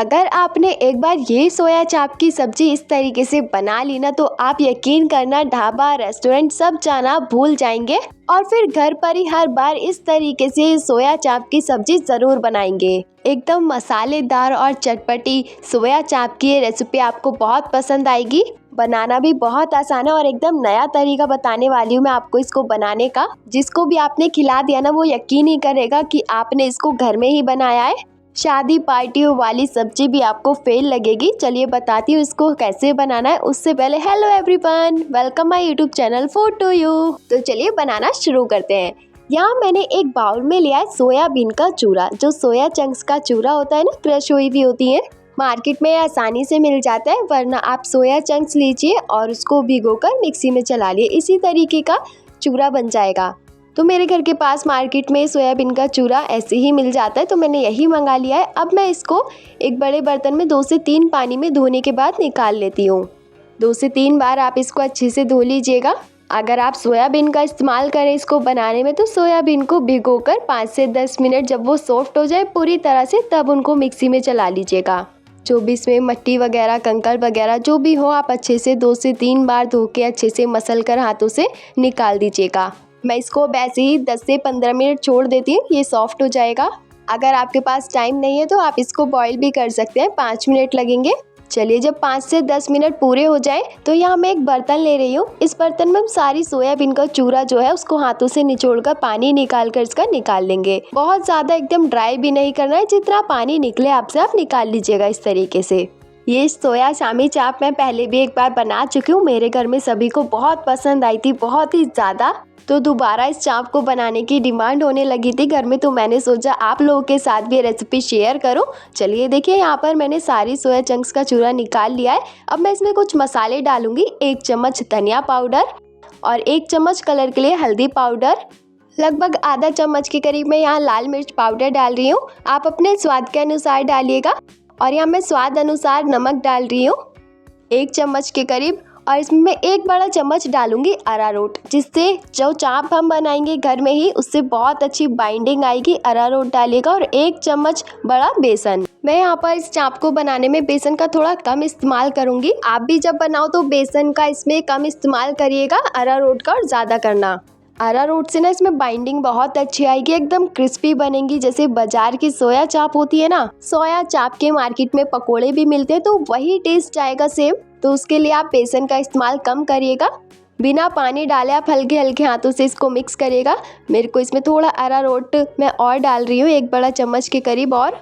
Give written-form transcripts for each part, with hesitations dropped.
अगर आपने एक बार ये सोया चाप की सब्जी इस तरीके से बना ली ना, तो आप यकीन करना ढाबा रेस्टोरेंट सब जाना भूल जाएंगे और फिर घर पर ही हर बार इस तरीके से सोया चाप की सब्जी जरूर बनाएंगे। एकदम मसालेदार और चटपटी सोया चाप की ये रेसिपी आपको बहुत पसंद आएगी। बनाना भी बहुत आसान है और एकदम नया तरीका बताने वाली हूँ मैं आपको इसको बनाने का। जिसको भी आपने खिला दिया ना, वो यकीन ही करेगा कि आपने इसको घर में ही बनाया है। शादी पार्टियों वाली सब्जी भी आपको फेल लगेगी। चलिए बताती हूँ इसको कैसे बनाना है। उससे पहले hello everyone, welcome my YouTube channel food to you. तो चलिए बनाना शुरू करते हैं। यहाँ मैंने एक बाउल में लिया है सोयाबीन का चूरा। जो सोया चंक्स का चूरा होता है ना, क्रश हुई भी होती है, मार्केट में आसानी से मिल जाता है। वरना आप सोया चंक्स लीजिए और उसको भिगोकर मिक्सी में चला लिए, इसी तरीके का चूरा बन जाएगा। तो मेरे घर के पास मार्केट में सोयाबीन का चूरा ऐसे ही मिल जाता है, तो मैंने यही मंगा लिया है। अब मैं इसको एक बड़े बर्तन में 2 से 3 पानी में धोने के बाद निकाल लेती हूँ। 2 से 3 बार आप इसको अच्छे से धो लीजिएगा। अगर आप सोयाबीन का इस्तेमाल करें इसको बनाने में, तो सोयाबीन को भिगोकर 5 से 10 मिनट जब वो सॉफ्ट हो जाए पूरी तरह से, तब उनको मिक्सी में चला लीजिएगा। जो भी इसमें मट्टी वगैरह, कंकड़ वगैरह जो भी हो, आप अच्छे से 2 से 3 बार धो के अच्छे से मसल कर हाथों से निकाल दीजिएगा। मैं इसको वैसे ही 10 से 15 मिनट छोड़ देती हूँ, ये सॉफ्ट हो जाएगा। अगर आपके पास टाइम नहीं है तो आप इसको बॉईल भी कर सकते हैं, 5 मिनट लगेंगे। चलिए जब 5 से 10 मिनट पूरे हो जाए तो यहाँ मैं एक बर्तन ले रही हूँ। इस बर्तन में हम सारी सोयाबीन का चूरा जो है उसको हाथों से निचोड़कर पानी निकाल कर इसका निकाल लेंगे। बहुत ज़्यादा एकदम ड्राई भी नहीं करना है, जितना पानी निकले आपसे आप निकाल लीजिएगा इस तरीके से। ये सोया शामी चाप मैं पहले भी एक बार बना चुकी हूँ। मेरे घर में सभी को बहुत पसंद आई थी, बहुत ही ज़्यादा। तो दोबारा इस चाप को बनाने की डिमांड होने लगी थी घर में, तो मैंने सोचा आप लोगों के साथ भी रेसिपी शेयर करूं। चलिए देखिए, यहाँ पर मैंने सारी सोया चंक्स का चूरा निकाल लिया है। अब मैं इसमें कुछ मसाले डालूंगी। 1 चम्मच धनिया पाउडर और 1 चम्मच कलर के लिए हल्दी पाउडर, लगभग आधा चम्मच के करीब मैं यहाँ लाल मिर्च पाउडर डाल रही हूँ। आप अपने स्वाद के अनुसार डालिएगा। और यहाँ मैं स्वाद अनुसार नमक डाल रही हूँ 1 चम्मच के करीब। और इसमें मैं 1 बड़ा चम्मच डालूंगी अरारोट, जिससे जो चाप हम बनाएंगे घर में ही उससे बहुत अच्छी बाइंडिंग आएगी। अरारोट डालिएगा और 1 चम्मच बड़ा बेसन। मैं यहाँ पर इस चाप को बनाने में बेसन का थोड़ा कम इस्तेमाल करूंगी। आप भी जब बनाओ तो बेसन का इसमें कम इस्तेमाल करिएगा, अरारोट का और ज़्यादा करना। अरारोट से ना इसमें बाइंडिंग बहुत अच्छी आएगी, एकदम क्रिस्पी बनेंगी। जैसे बाजार की सोया चाप होती है ना, सोया चाप के मार्केट में पकोड़े भी मिलते हैं, तो वही टेस्ट आएगा सेम। तो उसके लिए आप बेसन का इस्तेमाल कम करिएगा। बिना पानी डाले आप हल्के हल्के हाथों से इसको मिक्स करिएगा। मेरे को इसमें थोड़ा अरारोट मैं और डाल रही हूँ, 1 बड़ा चम्मच के करीब। और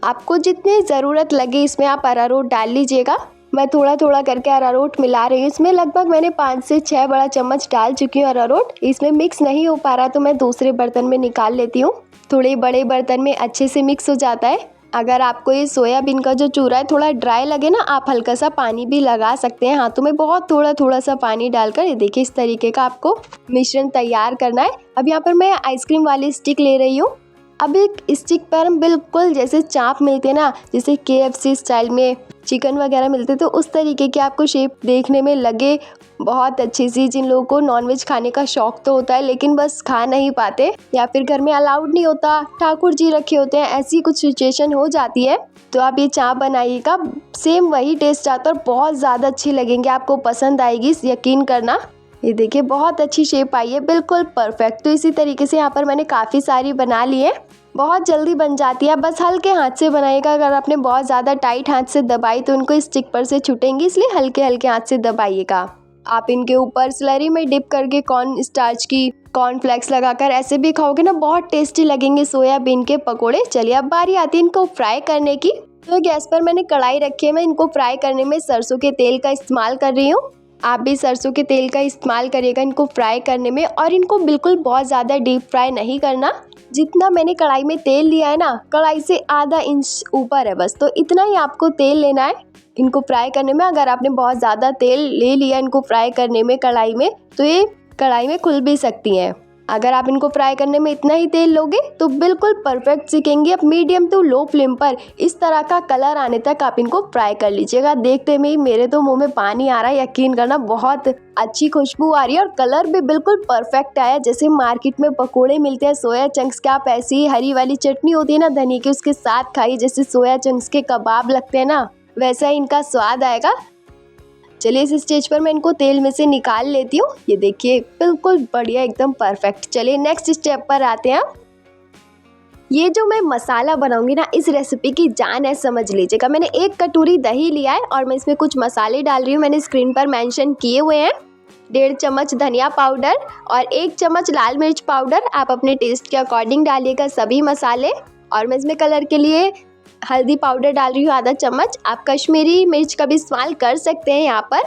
आपको जितनी ज़रूरत लगे इसमें आप अरारोट डाल लीजिएगा। मैं थोड़ा थोड़ा करके अरारोट मिला रही हूँ। इसमें लगभग मैंने 5 से 6 बड़ा चम्मच डाल चुकी हूँ अरारोट। इसमें मिक्स नहीं हो पा रहा तो मैं दूसरे बर्तन में निकाल लेती हूँ। थोड़े बड़े बर्तन में अच्छे से मिक्स हो जाता है। अगर आपको ये सोयाबीन का जो चूरा है थोड़ा ड्राई लगे ना, आप हल्का सा पानी भी लगा सकते हैं हाथों में, बहुत थोड़ा सा पानी डालकर। ये देखिए इस तरीके का आपको मिश्रण तैयार करना है। अब यहाँ पर मैं आइसक्रीम वाली स्टिक ले रही हूँ। अब एक स्टिक पर हम बिल्कुल जैसे चाप मिलते हैं ना, जैसे KFC स्टाइल में चिकन वगैरह मिलते, तो उस तरीके की आपको शेप देखने में लगे, बहुत अच्छी सी। जिन लोगों को नॉनवेज खाने का शौक तो होता है लेकिन बस खा नहीं पाते, या फिर घर में अलाउड नहीं होता, ठाकुर जी रखे होते हैं, ऐसी कुछ सिचुएशन हो जाती है, तो आप ये चाप बनाइएगा। सेम वही टेस्ट आता है और बहुत ज़्यादा अच्छी लगेंगे, आपको पसंद आएगी, यकीन करना। ये देखिए बहुत अच्छी शेप आई है, बिल्कुल परफेक्ट। तो इसी तरीके से यहाँ पर मैंने काफ़ी सारी बना ली है। बहुत जल्दी बन जाती है, बस हल्के हाथ से बनाइएगा। अगर आपने बहुत ज़्यादा टाइट हाथ से दबाई तो उनको स्टिक पर से छूटेंगी, इसलिए हल्के हल्के हाथ से दबाइएगा। आप इनके ऊपर स्लरी में डिप करके कॉर्न स्टार्च की कॉर्नफ्लेक्स लगाकर ऐसे भी खाओगे ना, बहुत टेस्टी लगेंगे सोयाबीन के पकोड़े। चलिए अब बारी आती है इनको फ्राई करने की। तो गैस पर मैंने कढ़ाई रखी है। मैं इनको फ्राई करने में सरसों के तेल का इस्तेमाल कर रही हूँ। आप भी सरसों के तेल का इस्तेमाल करिएगा इनको फ्राई करने में। और इनको बिल्कुल बहुत ज़्यादा डीप फ्राई नहीं करना। जितना मैंने कढ़ाई में तेल लिया है ना, कढ़ाई से आधा इंच ऊपर है बस, तो इतना ही आपको तेल लेना है इनको फ्राई करने में। अगर आपने बहुत ज़्यादा तेल ले लिया इनको फ्राई करने में कढ़ाई में, तो ये कढ़ाई में खुल भी सकती हैं। अगर आप इनको फ्राई करने में इतना ही तेल लोगे तो बिल्कुल परफेक्ट सीखेंगे। अब मीडियम टू लो फ्लेम पर इस तरह का कलर आने तक आप इनको फ्राई कर लीजिएगा। देखते में ही मेरे तो मुंह में पानी आ रहा है, यकीन करना बहुत अच्छी खुशबू आ रही है और कलर भी बिल्कुल परफेक्ट आया। जैसे मार्केट में पकोड़े मिलते हैं सोया चंक्स के, आप ऐसी ही हरी वाली चटनी होती है ना धनिया की, उसके साथ खाइए। जैसे सोया चंक्स के कबाब लगते हैं ना, वैसा ही इनका स्वाद आएगा। चलिए इस स्टेज पर मैं इनको तेल में से निकाल लेती हूँ। ये देखिए बिल्कुल बढ़िया, एकदम परफेक्ट। चलिए नेक्स्ट स्टेप पर आते हैं। ये जो मैं मसाला बनाऊंगी ना, इस रेसिपी की जान है, समझ लीजिएगा। मैंने 1 कटोरी दही लिया है और मैं इसमें कुछ मसाले डाल रही हूँ। मैंने स्क्रीन पर मेंशन किए हुए हैं। 1.5 चम्मच धनिया पाउडर और 1 चम्मच लाल मिर्च पाउडर। आप अपने टेस्ट के अकॉर्डिंग डालिएगा सभी मसाले। और मैं इसमें कलर के लिए हल्दी पाउडर डाल रही हूँ आधा चम्मच। आप कश्मीरी मिर्च का भी इस्तेमाल कर सकते हैं यहाँ पर।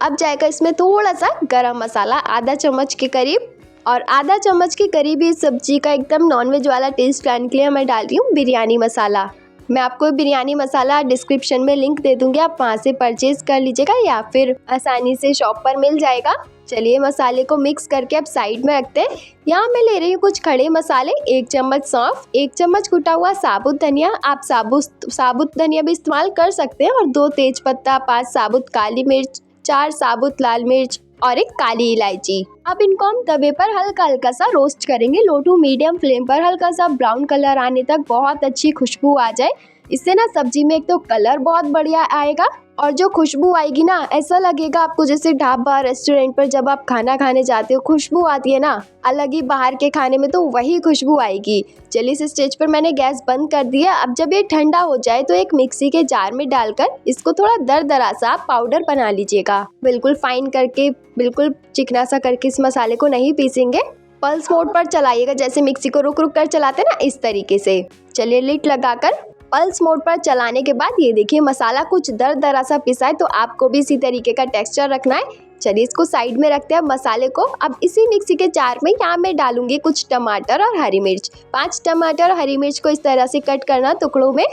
अब जाएगा इसमें थोड़ा सा गरम मसाला, आधा चम्मच के करीब। और आधा चम्मच के करीब इस सब्जी का एकदम नॉनवेज वाला टेस्ट लाने के लिए मैं डाल रही हूँ बिरयानी मसाला। मैं आपको बिरयानी मसाला डिस्क्रिप्शन में लिंक दे दूंगी, आप वहाँ से परचेज कर लीजिएगा या फिर आसानी से शॉप पर मिल जाएगा। चलिए मसाले को मिक्स करके अब साइड में रखते हैं। यहाँ मैं ले रही हूँ कुछ खड़े मसाले, 1 चम्मच सौंफ, 1 चम्मच कुटा हुआ साबुत धनिया। आप साबुत धनिया भी इस्तेमाल कर सकते हैं। और 2 तेज पत्ता, 5 साबुत काली मिर्च, 4 साबुत लाल मिर्च और 1 काली इलायची। अब इनको हम तवे पर हल्का हल्का सा रोस्ट करेंगे, लो टू मीडियम फ्लेम पर। हल्का सा ब्राउन कलर आने तक, बहुत अच्छी खुशबू आ जाए। इससे ना सब्जी में एक तो कलर बहुत बढ़िया आएगा और जो खुशबू आएगी ना, ऐसा लगेगा आपको जैसे ढाबा रेस्टोरेंट पर जब आप खाना खाने जाते हो खुशबू आती है ना, अलग ही बाहर के खाने में तो वही खुशबू आएगी। चलिए इस स्टेज पर मैंने गैस बंद कर दिया। अब जब ये ठंडा हो जाए तो एक मिक्सी के जार में डालकर इसको थोड़ा दरदरा सा पाउडर बना लीजिएगा। बिल्कुल फाइन करके, बिल्कुल चिकना सा करके इस मसाले को नहीं पीसेंगे। पल्स मोड पर चलाइएगा, जैसे मिक्सी को रुक रुक कर चलाते हैं ना, इस तरीके से। चलिए लिड लगाकर पल्स मोड पर चलाने के बाद ये देखिए मसाला कुछ दरदरा सा पिसा है, तो आपको भी इसी तरीके का टेक्सचर रखना है। चलिए इसको साइड में रखते हैं मसाले को। अब इसी मिक्सी के जार में यहाँ मैं डालूंगी कुछ टमाटर और हरी मिर्च। 5 टमाटर और हरी मिर्च को इस तरह से कट करना टुकड़ों में।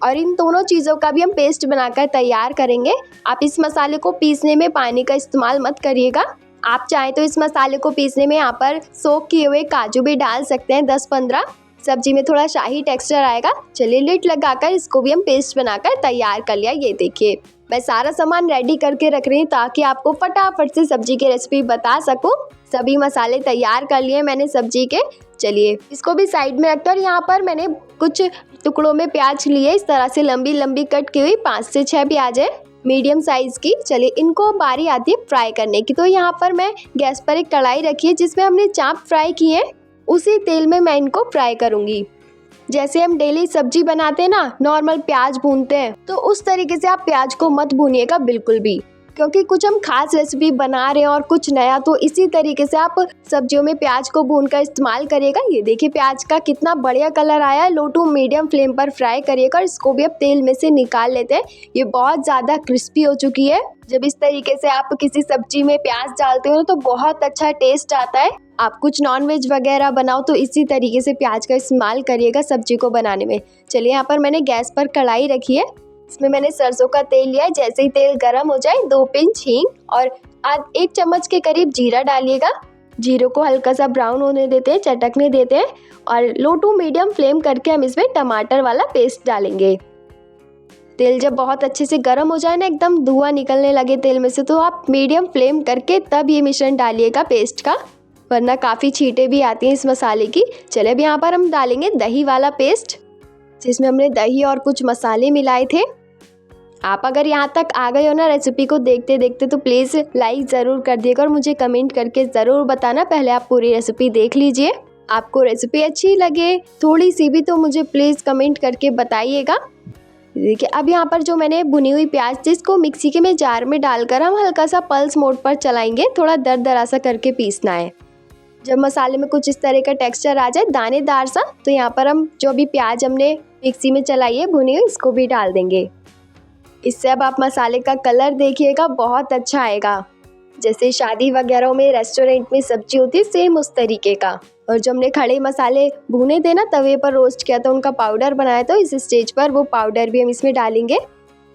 और इन दोनों चीज़ों का भी हम पेस्ट बनाकर तैयार करेंगे। आप इस मसाले को पीसने में पानी का इस्तेमाल मत करिएगा। आप चाहें तो इस मसाले को पीसने में यहाँ पर सोक किए हुए काजू भी डाल सकते हैं, 10-15। सब्जी में थोड़ा शाही टेक्सचर आएगा। चलिए लिड लगाकर इसको भी हम पेस्ट बनाकर तैयार कर लिया। ये देखिए मैं सारा सामान रेडी करके रख रही हूँ ताकि आपको फटाफट से सब्जी की रेसिपी बता सकूँ। सभी मसाले तैयार कर लिए मैंने सब्जी के। चलिए इसको भी साइड में रखकर यहाँ पर मैंने कुछ टुकड़ों में प्याज लिए, इस तरह से लंबी लंबी कट की हुई 5 से 6 प्याज है, मीडियम साइज की। चलिए इनको बारी आती है फ्राई करने की। तो यहाँ पर मैं गैस पर एक कढ़ाई रखी है जिसमें हमने चाप फ्राई किए हैं। उसी तेल में मैं इनको फ्राई करूंगी। जैसे हम डेली सब्जी बनाते हैं ना, नॉर्मल प्याज भूनते हैं, तो उस तरीके से आप प्याज को मत भूनिएगा बिल्कुल भी, क्योंकि कुछ हम खास रेसिपी बना रहे हैं और कुछ नया। तो इसी तरीके से आप सब्जियों में प्याज को भूनकर इस्तेमाल करिएगा। ये देखिए प्याज का कितना बढ़िया कलर आया है। लो टू मीडियम फ्लेम पर फ्राई करिएगा। इसको भी अब तेल में से निकाल लेते हैं। ये बहुत ज़्यादा क्रिस्पी हो चुकी है। जब इस तरीके से आप किसी सब्जी में प्याज डालते हो तो बहुत अच्छा टेस्ट आता है। आप कुछ नॉनवेज वगैरह बनाओ तो इसी तरीके से प्याज का इस्तेमाल करिएगा सब्जी को बनाने में। चलिए यहाँ पर मैंने गैस पर कढ़ाई रखी है। इसमें मैंने सरसों का तेल लिया है। जैसे ही तेल गर्म हो जाए 2 पिंच हींग और 1 चम्मच के करीब जीरा डालिएगा। जीरे को हल्का सा ब्राउन होने देते हैं, चटकने देते हैं। और लो टू मीडियम फ्लेम करके हम इसमें टमाटर वाला पेस्ट डालेंगे। तेल जब बहुत अच्छे से गर्म हो जाए ना, एकदम धुआं निकलने लगे तेल में से, तो आप मीडियम फ्लेम करके तब ये मिश्रण डालिएगा पेस्ट का, वरना काफ़ी छींटे भी आती हैं इस मसाले की। चले अब यहाँ पर हम डालेंगे दही वाला पेस्ट, जिसमें हमने दही और कुछ मसाले मिलाए थे। आप अगर यहाँ तक आ गए हो ना रेसिपी को देखते देखते, तो प्लीज़ लाइक ज़रूर कर दिएगा और मुझे कमेंट करके ज़रूर बताना। पहले आप पूरी रेसिपी देख लीजिए। आपको रेसिपी अच्छी लगे थोड़ी सी भी तो मुझे प्लीज़ कमेंट करके बताइएगा। देखिए अब यहाँ पर जो मैंने भुनी हुई प्याज थी, इसको मिक्सी के में जार में डालकर हम हल्का सा पल्स मोड पर चलाएंगे। थोड़ा दरदरा सा करके पीसना है। जब मसाले में कुछ इस तरह का टेक्सचर आ जाए दानेदार सा, तो यहाँ पर हम जो भी प्याज हमने मिक्सी में चलाई है भुनी हुई, इसको भी डाल देंगे। इससे अब आप मसाले का कलर देखिएगा, बहुत अच्छा आएगा। जैसे शादी वगैरह में रेस्टोरेंट में सब्जी होती है, सेम उस तरीके का। और जो हमने खड़े मसाले भुने थे ना, तवे पर रोस्ट किया था, उनका पाउडर बनाया था। इस स्टेज पर वो पाउडर भी हम इसमें डालेंगे।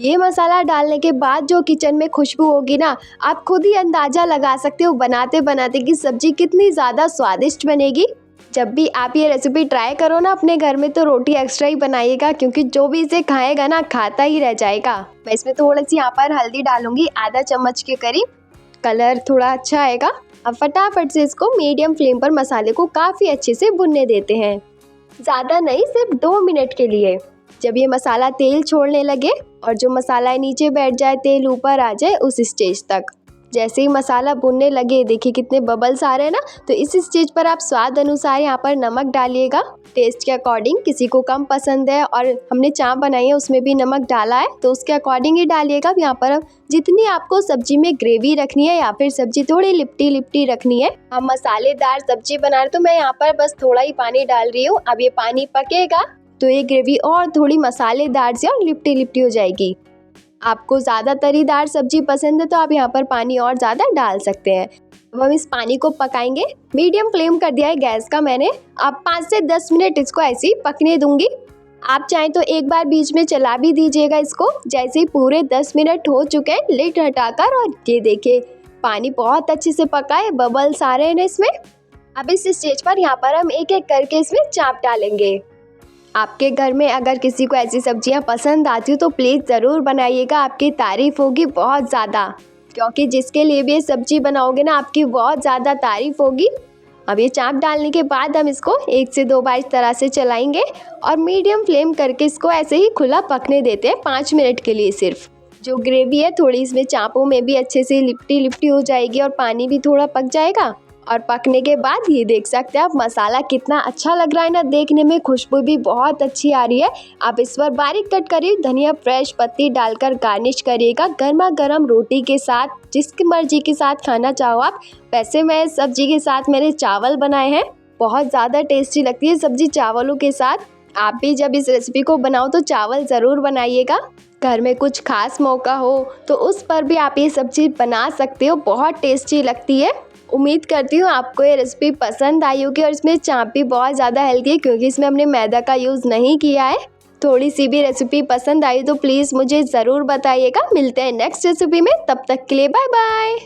ये मसाला डालने के बाद जो किचन में खुशबू होगी ना, आप खुद ही अंदाज़ा लगा सकते हो बनाते बनाते कि सब्जी कितनी ज़्यादा स्वादिष्ट बनेगी। जब भी आप ये रेसिपी ट्राई करो ना अपने घर में, तो रोटी एक्स्ट्रा ही बनाइएगा, क्योंकि जो भी इसे खाएगा ना खाता ही रह जाएगा। मैं इसमें थोड़ी सी यहाँ पर हल्दी डालूंगी, आधा चम्मच के करीब, कलर थोड़ा अच्छा आएगा। अब फटाफट से इसको मीडियम फ्लेम पर मसाले को काफ़ी अच्छे से भुनने देते हैं, ज़्यादा नहीं, सिर्फ 2 मिनट के लिए। जब ये मसाला तेल छोड़ने लगे और जो मसाला नीचे बैठ जाए, तेल ऊपर आ जाए, उस स्टेज तक जैसे ही मसाला भुनने लगे, देखिए कितने बबल्स आ रहे हैं ना, तो इस स्टेज पर आप स्वाद अनुसार यहाँ पर नमक डालिएगा, टेस्ट के अकॉर्डिंग। किसी को कम पसंद है और हमने चाप बनाई है उसमें भी नमक डाला है, तो उसके अकॉर्डिंग ही डालिएगा। यहाँ पर जितनी आपको सब्जी में ग्रेवी रखनी है या फिर सब्जी थोड़ी लिपटी लिपटी रखनी है, हम मसालेदार सब्जी बना रहे, तो मैं यहाँ पर बस थोड़ा ही पानी डाल रही हूँ। अब ये पानी पकेगा तो ये ग्रेवी और थोड़ी मसालेदार से और लिपटी लिपटी हो जाएगी। आपको ज़्यादा तरीदार सब्जी पसंद है तो आप यहाँ पर पानी और ज़्यादा डाल सकते हैं। अब हम इस पानी को पकाएंगे, मीडियम फ्लेम कर दिया है गैस का मैंने। अब 5 से 10 मिनट इसको ऐसे ही पकने दूंगी। आप चाहें तो एक बार बीच में चला भी दीजिएगा इसको। जैसे ही पूरे 10 मिनट हो चुके हैं, लिड हटाकर, और ये देखिए पानी बहुत अच्छे से पका है, बबल्स आ रहे हैं इसमें। अब इस स्टेज पर यहाँ पर हम एक एक करके इसमें चाप डालेंगे। आपके घर में अगर किसी को ऐसी सब्जियां पसंद आती हो तो प्लीज़ ज़रूर बनाइएगा, आपकी तारीफ़ होगी बहुत ज़्यादा, क्योंकि जिसके लिए भी ये सब्जी बनाओगे ना, आपकी बहुत ज़्यादा तारीफ़ होगी। अब ये चाप डालने के बाद हम इसको 1 से 2 बार इस तरह से चलाएंगे और मीडियम फ्लेम करके इसको ऐसे ही खुला पकने देते हैं 5 मिनट के लिए सिर्फ। जो ग्रेवी है थोड़ी इसमें चापों में भी अच्छे से लिपटी लिपटी हो जाएगी और पानी भी थोड़ा पक जाएगा। और पकने के बाद ये देख सकते हैं आप, मसाला कितना अच्छा लग रहा है ना देखने में, खुशबू भी बहुत अच्छी आ रही है। आप इस पर बारीक कट करिए धनिया फ्रेश पत्ती डालकर गार्निश करिएगा गर्मा गर्म रोटी के साथ, जिसकी मर्जी के साथ खाना चाहो आप। वैसे मैं सब्जी के साथ मैंने चावल बनाए हैं, बहुत ज़्यादा टेस्टी लगती है सब्जी चावलों के साथ। आप भी जब इस रेसिपी को बनाओ तो चावल ज़रूर बनाइएगा। घर में कुछ खास मौका हो तो उस पर भी आप ये सब्जी बना सकते हो, बहुत टेस्टी लगती है। उम्मीद करती हूँ आपको ये रेसिपी पसंद आई होगी। और इसमें चाप भी बहुत ज़्यादा हेल्दी है, क्योंकि इसमें हमने मैदा का यूज़ नहीं किया है। थोड़ी सी भी रेसिपी पसंद आई तो प्लीज़ मुझे ज़रूर बताइएगा। मिलते हैं नेक्स्ट रेसिपी में, तब तक के लिए बाय बाय।